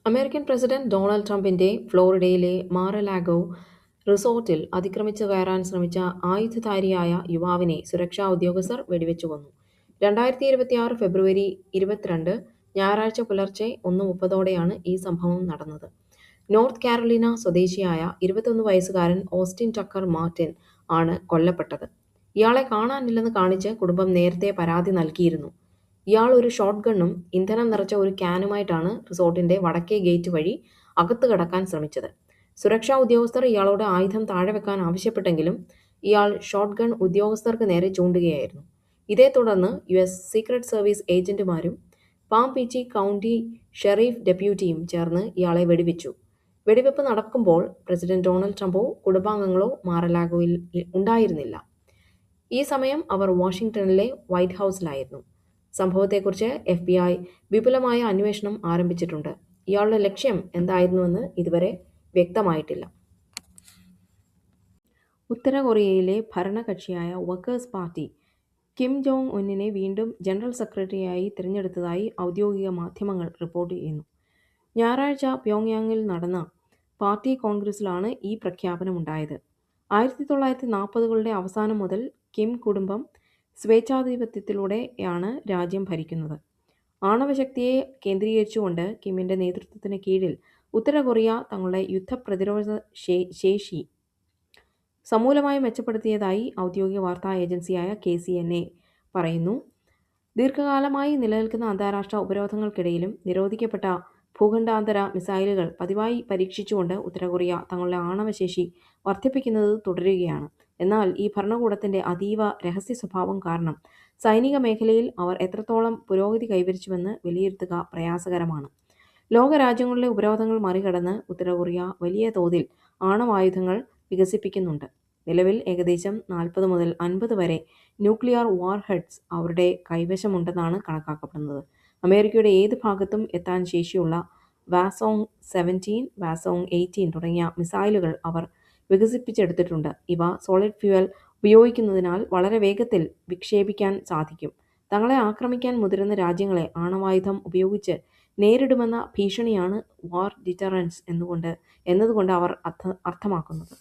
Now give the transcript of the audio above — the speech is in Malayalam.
അമേരിക്കൻ പ്രസിഡന്റ് ഡൊണാൾഡ് ട്രംപിന്റെ ഫ്ലോറിഡയിലെ മാർ-എ-ലാഗോ റിസോർട്ടിൽ അതിക്രമിച്ചു കയറാൻ ശ്രമിച്ച ആയുധധാരിയായ യുവാവിനെ സുരക്ഷാ ഉദ്യോഗസ്ഥർ വെടിവെച്ചു കൊന്നു. 2026 ഫെബ്രുവരി 22 ഞായറാഴ്ച പുലർച്ചെ 1:30ഓടെയാണ് ഈ സംഭവം നടന്നത്. നോർത്ത് കാരോലിന സ്വദേശിയായ 21 വയസ്സുകാരൻ ഓസ്റ്റിൻ ടക്കർ മാർട്ടിൻ ആണ് കൊല്ലപ്പെട്ടത്. ഇയാളെ കാണാനില്ലെന്ന് കാണിച്ച് കുടുംബം നേരത്തെ പരാതി നൽകിയിരുന്നു. ഇയാൾ ഒരു ഷോട്ട്ഗണ്ണും ഇന്ധനം നിറച്ച ഒരു ക്യാനുമായിട്ടാണ് റിസോർട്ടിന്റെ വടക്കേ ഗേറ്റ് വഴി അകത്ത് കടക്കാൻ ശ്രമിച്ചത്. സുരക്ഷാ ഉദ്യോഗസ്ഥർ ഇയാളോട് ആയുധം താഴെ വെക്കാൻ ആവശ്യപ്പെട്ടെങ്കിലും ഇയാൾ ഷോട്ട്ഗൺ ഉദ്യോഗസ്ഥർക്ക് നേരെ ചൂണ്ടുകയായിരുന്നു. ഇതേ തുടർന്ന് യുഎസ് സീക്രട്ട് സർവീസ് ഏജന്റുമാരും പാം ബീച്ച് കൗണ്ടി ഷെരീഫ് ഡെപ്യൂട്ടിയും ചേർന്ന് ഇയാളെ വെടിവെച്ചു. വെടിവെപ്പ് നടക്കുമ്പോൾ പ്രസിഡന്റ് ഡൊണാൾഡ് ട്രംപോ കുടുംബാംഗങ്ങളോ മാർ-എ-ലാഗോയിൽ ഉണ്ടായിരുന്നില്ല. ഈ സമയം അവർ വാഷിംഗ്ടണിലെ വൈറ്റ് ഹൗസിലായിരുന്നു. സംഭവത്തെക്കുറിച്ച് FBI വിപുലമായ അന്വേഷണം ആരംഭിച്ചിട്ടുണ്ട്. ഇയാളുടെ ലക്ഷ്യം എന്തായിരുന്നുവെന്ന് ഇതുവരെ വ്യക്തമായിട്ടില്ല. ഉത്തര കൊറിയയിലെ ഭരണകക്ഷിയായ വർക്കേഴ്സ് പാർട്ടി കിം ജോങ് ഉന്നിനെ വീണ്ടും ജനറൽ സെക്രട്ടറിയായി തിരഞ്ഞെടുത്തതായി ഔദ്യോഗിക മാധ്യമങ്ങൾ റിപ്പോർട്ട് ചെയ്യുന്നു. ഞായറാഴ്ച പ്യോങ്യാങ്ങിൽ നടന്ന പാർട്ടി കോൺഗ്രസിലാണ് ഈ പ്രഖ്യാപനമുണ്ടായത്. 1940കളുടെ അവസാനം മുതൽ കിം കുടുംബം സ്വേച്ഛാധിപത്യത്തിലൂടെയാണ് രാജ്യം ഭരിക്കുന്നത്. ആണവശക്തിയെ കേന്ദ്രീകരിച്ചുകൊണ്ട് കിമ്മിന്റെ നേതൃത്വത്തിന് കീഴിൽ ഉത്തര കൊറിയ തങ്ങളുടെ യുദ്ധപ്രതിരോധ ശേഷി സമൂലമായി മെച്ചപ്പെടുത്തിയതായി ഔദ്യോഗിക വാർത്താ ഏജൻസിയായ KCNA പറയുന്നു. ദീർഘകാലമായി നിലനിൽക്കുന്ന അന്താരാഷ്ട്ര ഉപരോധങ്ങൾക്കിടയിലും നിരോധിക്കപ്പെട്ട ഭൂഖണ്ഡാന്തര മിസൈലുകൾ പതിവായി പരീക്ഷിച്ചുകൊണ്ട് ഉത്തര കൊറിയ തങ്ങളുടെ ആണവശേഷി വർദ്ധിപ്പിക്കുന്നത് തുടരുകയാണ്. എന്നാൽ ഈ ഭരണകൂടത്തിന്റെ അതീവ രഹസ്യ സ്വഭാവം കാരണം സൈനിക മേഖലയിൽ അവർ എത്രത്തോളം പുരോഗതി കൈവരിച്ചുവെന്ന് വിലയിരുത്തുക പ്രയാസകരമാണ്. ലോകരാജ്യങ്ങളുടെ ഉപരോധങ്ങൾ മറികടന്ന് ഉത്തര കൊറിയ വലിയ തോതിൽ ആണവായുധങ്ങൾ വികസിപ്പിക്കുന്നുണ്ട്. നിലവിൽ ഏകദേശം 40 മുതൽ 50 വരെ ന്യൂക്ലിയർ വാർഹെഡ്സ് അവരുടെ കൈവശമുണ്ടെന്നാണ് കണക്കാക്കപ്പെടുന്നത്. അമേരിക്കയുടെ ഏത് ഭാഗത്തും എത്താൻ ശേഷിയുള്ള വാസോങ് 17, വാസോങ് 18 തുടങ്ങിയ മിസൈലുകൾ അവർ വികസിപ്പിച്ചെടുത്തിട്ടുണ്ട്. ഇവ സോളിഡ് ഫ്യൂവൽ ഉപയോഗിക്കുന്നതിനാൽ വളരെ വേഗത്തിൽ വിക്ഷേപിക്കാൻ സാധിക്കും. തങ്ങളെ ആക്രമിക്കാൻ മുതിരുന്ന രാജ്യങ്ങളെ ആണവായുധം ഉപയോഗിച്ച് നേരിടുമെന്ന ഭീഷണിയാണ് വാർ ഡിറ്ററൻസ് എന്നതുകൊണ്ട് അവർ അർത്ഥമാക്കുന്നത്.